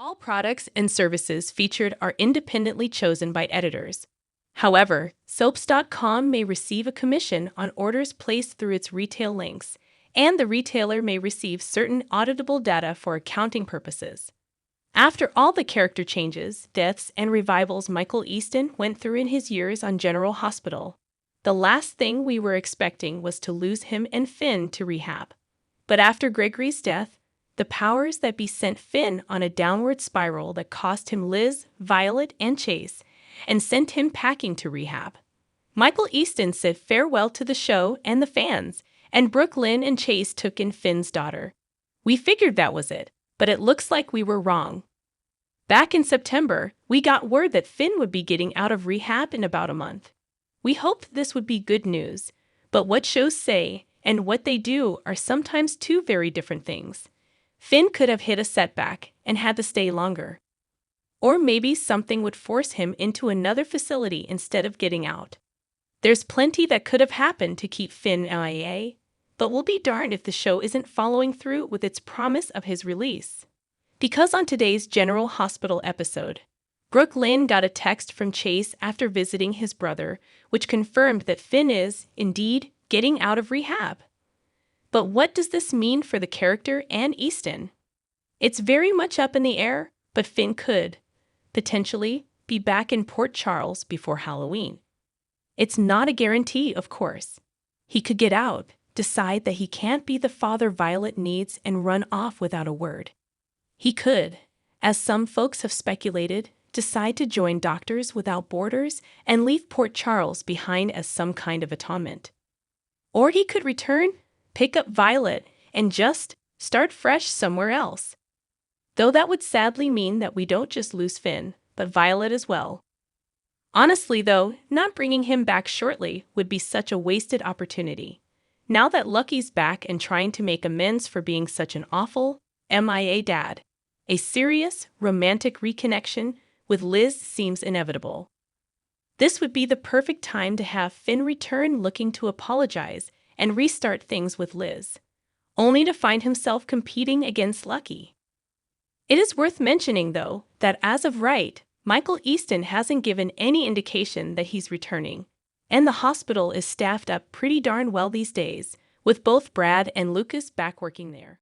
All products and services featured are independently chosen by editors. However, soaps.com may receive a commission on orders placed through its retail links, and the retailer may receive certain auditable data for accounting purposes. After all the character changes, deaths, and revivals Michael Easton went through in his years on General Hospital, the last thing we were expecting was to lose him and Finn to rehab. But after Gregory's death, the powers that be sent Finn on a downward spiral that cost him Liz, Violet, and Chase, and sent him packing to rehab. Michael Easton said farewell to the show and the fans, and Brooke Lynn and Chase took in Finn's daughter. We figured that was it, but it looks like we were wrong. Back in September, we got word that Finn would be getting out of rehab in about a month. We hoped this would be good news, but what shows say and what they do are sometimes two very different things. Finn could have hit a setback and had to stay longer. Or maybe something would force him into another facility instead of getting out. There's plenty that could have happened to keep Finn MIA, but we'll be darned if the show isn't following through with its promise of his release. Because on today's General Hospital episode, Brooke Lynn got a text from Chase after visiting his brother, which confirmed that Finn is, indeed, getting out of rehab. But what does this mean for the character and Easton? It's very much up in the air, but Finn could, potentially, be back in Port Charles before Halloween. It's not a guarantee, of course. He could get out, decide that he can't be the father Violet needs, and run off without a word. He could, as some folks have speculated, decide to join Doctors Without Borders and leave Port Charles behind as some kind of atonement. Or he could return, pick up Violet, and just start fresh somewhere else. Though that would sadly mean that we don't just lose Finn, but Violet as well. Honestly, though, not bringing him back shortly would be such a wasted opportunity. Now that Lucky's back and trying to make amends for being such an awful, MIA dad, a serious, romantic reconnection with Liz seems inevitable. This would be the perfect time to have Finn return looking to apologize and restart things with Liz, only to find himself competing against Lucky. It is worth mentioning, though, that as of right, Michael Easton hasn't given any indication that he's returning, and the hospital is staffed up pretty darn well these days, with both Brad and Lucas back working there.